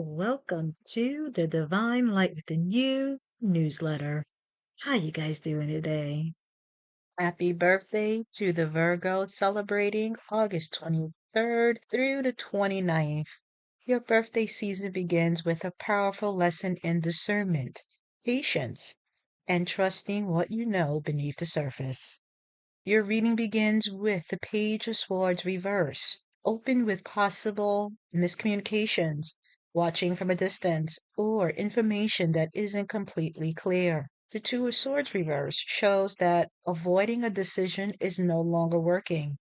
Welcome to the Divine Light Within You newsletter. How you guys doing today? Happy birthday to the Virgo celebrating August 23rd through the 29th. Your birthday season begins with a powerful lesson in discernment, patience, and trusting what you know beneath the surface. Your reading begins with the Page of Swords reverse, open with possible miscommunications, watching from a distance, or information that isn't completely clear. The Two of Swords reverse shows that avoiding a decision is no longer working.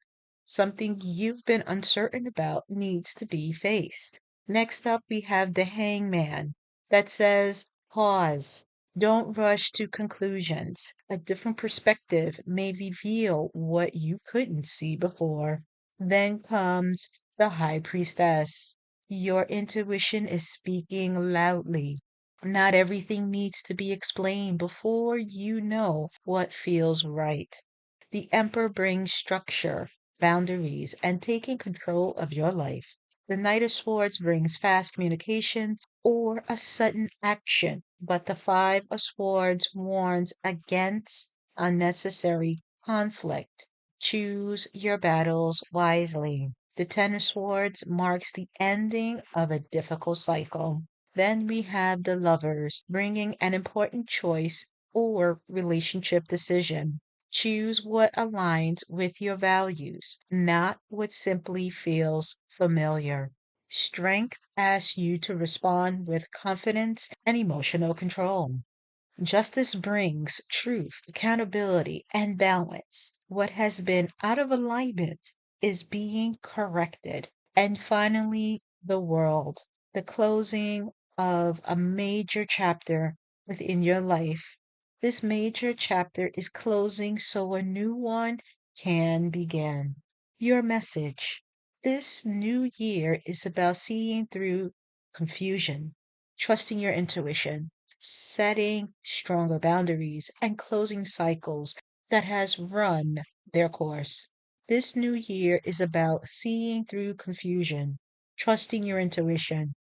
Something you've been uncertain about needs to be faced. Next up, we have the Hangman that says, pause. Don't rush to conclusions. A different perspective may reveal what you couldn't see before. Then comes the High Priestess. Your intuition is speaking loudly. Not everything needs to be explained before you know what feels right. The Emperor brings structure, boundaries, and taking control of your life. The Knight of Swords brings fast communication or a sudden action, but the Five of Swords warns against unnecessary conflict. Choose your battles wisely. The Ten of Swords marks the ending of a difficult cycle. Then we have the Lovers bringing an important choice or relationship decision. Choose what aligns with your values, not what simply feels familiar. Strength asks you to respond with confidence and emotional control. Justice brings truth, accountability, and balance. What has been out of alignment is being corrected. And finally, the World, the closing of a major chapter within your life. This major chapter is closing so a new one can begin. Your message. This new year is about seeing through confusion, trusting your intuition, setting stronger boundaries, and closing cycles that has run their course. This new year is about seeing through confusion, trusting your intuition,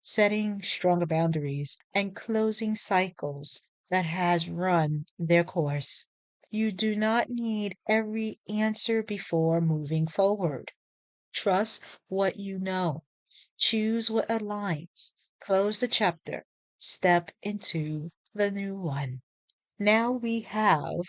setting stronger boundaries, and closing cycles that has run their course. You do not need every answer before moving forward. Trust what you know. Choose what aligns. Close the chapter. Step into the new one. Now we have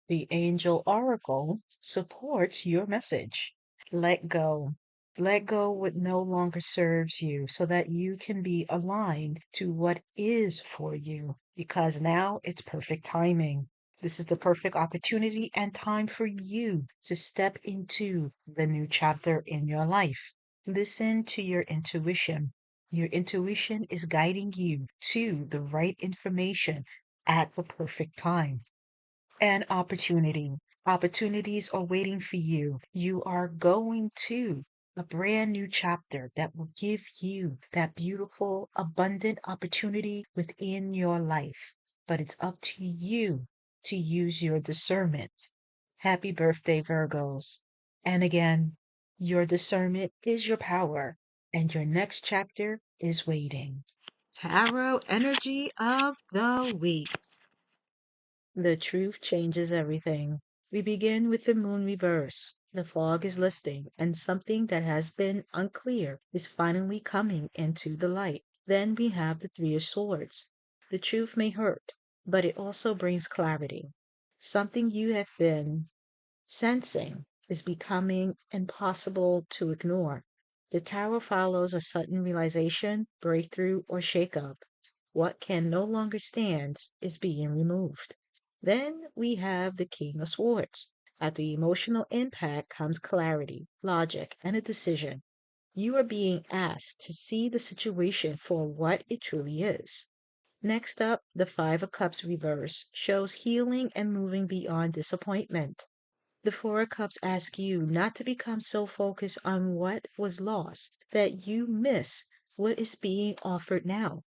the Angel Oracle supports your message. Let go. Let go what no longer serves you so that you can be aligned to what is for you because now it's perfect timing. This is the perfect opportunity and time for you to step into the new chapter in your life. Listen to your intuition. Your intuition is guiding you to the right information at the perfect time. An opportunity. Opportunities are waiting for you. You are going to a brand new chapter that will give you that beautiful, abundant opportunity within your life. But it's up to you to use your discernment. Happy birthday, Virgos. And again, your discernment is your power, and your next chapter is waiting. Tarot energy of the week. The truth changes everything. We begin with the moon reverse. The fog is lifting, and something that has been unclear is finally coming into the light. Then we have the Three of Swords. The truth may hurt, but it also brings clarity. Something you have been sensing is becoming impossible to ignore. The Tower follows a sudden realization, breakthrough, or shakeup. What can no longer stand is being removed. Then we have the King of Swords. After emotional impact comes clarity, logic, and a decision. You are being asked to see the situation for what it truly is. Next up, the Five of Cups reverse shows healing and moving beyond disappointment. The Four of Cups ask you not to become so focused on what was lost that you miss what is being offered now.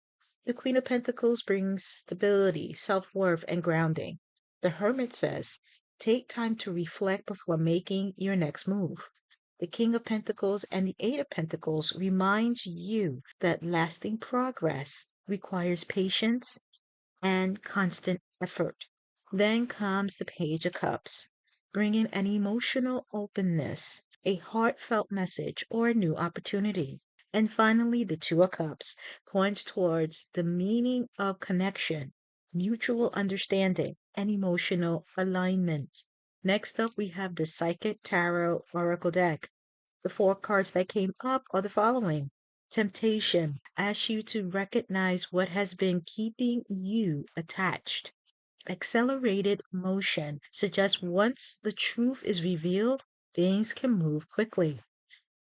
The Queen of Pentacles brings stability, self worth, and grounding. The Hermit says, take time to reflect before making your next move. The King of Pentacles and the Eight of Pentacles reminds you that lasting progress requires patience and constant effort. Then comes the Page of Cups, bringing an emotional openness, a heartfelt message, or a new opportunity. And finally, the Two of Cups points towards the meaning of connection, mutual understanding, and emotional alignment. Next up, we have the Psychic Tarot Oracle deck. The four cards that came up are the following. Temptation asks you to recognize what has been keeping you attached. Accelerated motion suggests once the truth is revealed, things can move quickly.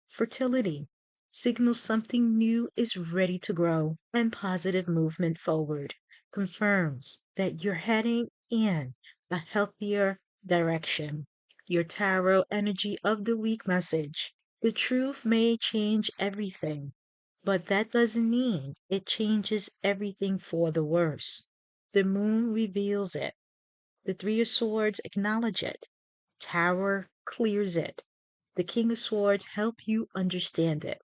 Fertility signals something new is ready to grow, and positive movement forward confirms that you're heading in a healthier direction. Your tarot energy of the week message. The truth may change everything, but that doesn't mean it changes everything for the worse. The moon reveals it. The Three of Swords acknowledge it. Tower clears it. The King of Swords help you understand it.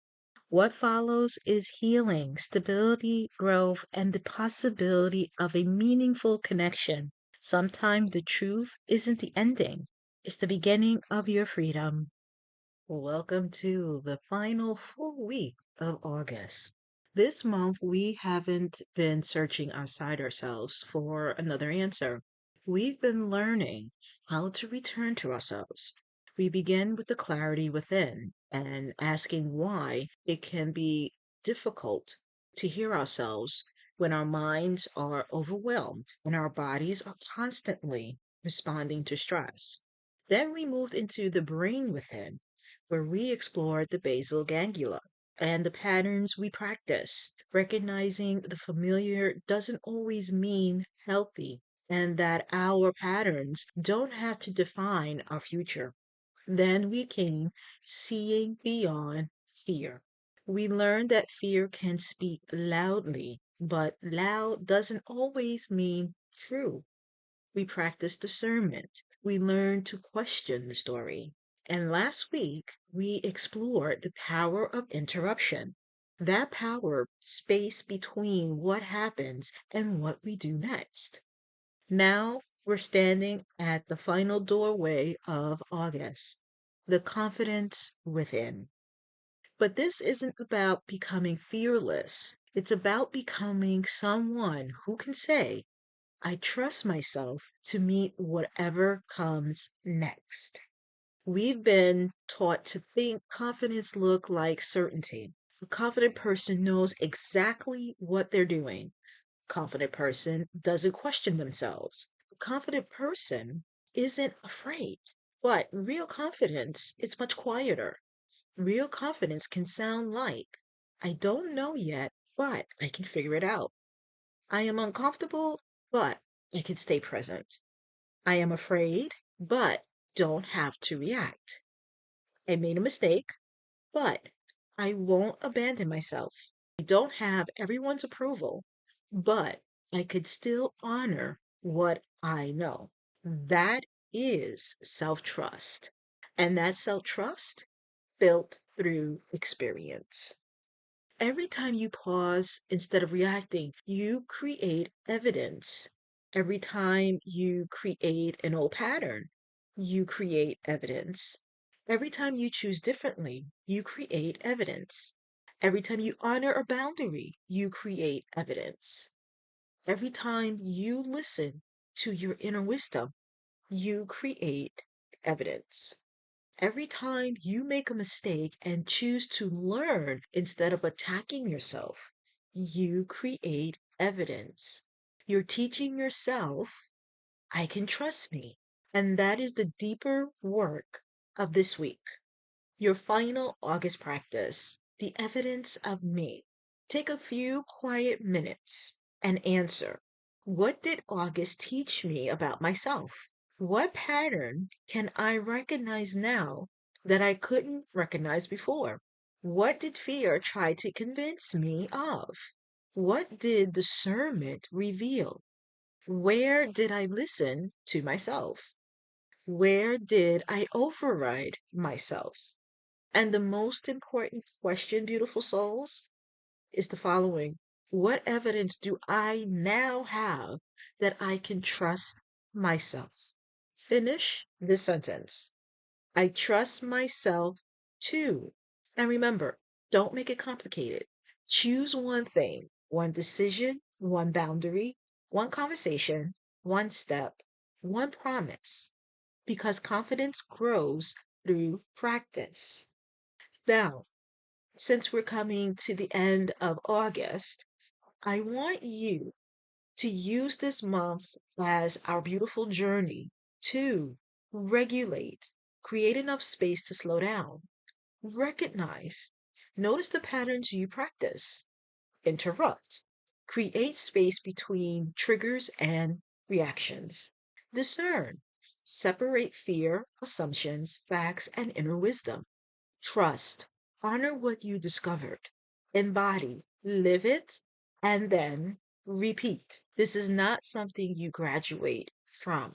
What follows is healing, stability, growth, and the possibility of a meaningful connection. Sometimes the truth isn't the ending, it's the beginning of your freedom. Welcome to the final full week of August. This month, we haven't been searching outside ourselves for another answer. We've been learning how to return to ourselves. We begin with the clarity within and asking why it can be difficult to hear ourselves when our minds are overwhelmed and our bodies are constantly responding to stress. Then we moved into the brain within, where we explored the basal ganglia and the patterns we practice, recognizing the familiar doesn't always mean healthy, and that our patterns don't have to define our future. Then we came seeing beyond fear. We learned that fear can speak loudly, but loud doesn't always mean true. We practiced discernment. We learned to question the story. And last week, we explored the power of interruption. That power, space between what happens and what we do next. Now we're standing at the final doorway of August, the confidence within. But this isn't about becoming fearless. It's about becoming someone who can say, I trust myself to meet whatever comes next. We've been taught to think confidence look like certainty. A confident person knows exactly what they're doing. A confident person doesn't question themselves. A confident person isn't afraid. But real confidence is much quieter. Real confidence can sound like, I don't know yet, but I can figure it out. I am uncomfortable, but I can stay present. I am afraid, but don't have to react. I made a mistake, but I won't abandon myself. I don't have everyone's approval, but I could still honor what I know. That is self trust. And that self trust built through experience. Every time you pause instead of reacting, you create evidence. Every time you create an old pattern, you create evidence. Every time you choose differently, you create evidence. Every time you honor a boundary, you create evidence. Every time you listen to your inner wisdom, you create evidence. Every time you make a mistake and choose to learn instead of attacking yourself, you create evidence. You're teaching yourself, I can trust me. And that is the deeper work of this week. Your final August practice, the evidence of me. Take a few quiet minutes and answer, what did August teach me about myself? What pattern can I recognize now that I couldn't recognize before? What did fear try to convince me of? What did discernment reveal? Where did I listen to myself? Where did I override myself? And the most important question, beautiful souls, is the following: what evidence do I now have that I can trust myself? Finish this sentence. I trust myself too. And remember, don't make it complicated. Choose one thing, one decision, one boundary, one conversation, one step, one promise, because confidence grows through practice. Now, since we're coming to the end of August, I want you to use this month as our beautiful journey to regulate, create enough space to slow down, recognize, notice the patterns you practice, interrupt, create space between triggers and reactions, discern, separate fear, assumptions, facts, and inner wisdom. Trust. Honor what you discovered. Embody. Live it. And then repeat. This is not something you graduate from.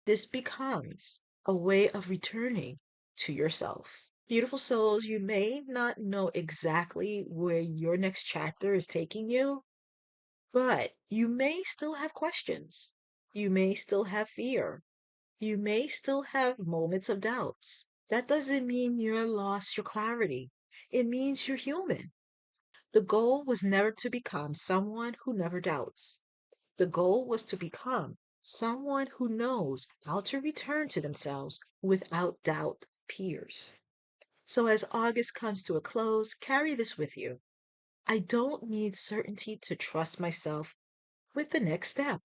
This becomes a way of returning to yourself. Beautiful souls, you may not know exactly where your next chapter is taking you, but you may still have questions. You may still have fear. You may still have moments of doubts. That doesn't mean you're lost your clarity. It means you're human. The goal was never to become someone who never doubts. The goal was to become someone who knows how to return to themselves without doubt peers. So as August comes to a close, carry this with you. I don't need certainty to trust myself with the next step.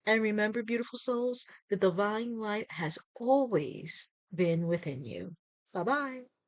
And remember, beautiful souls, the divine light has always been within you. Bye bye.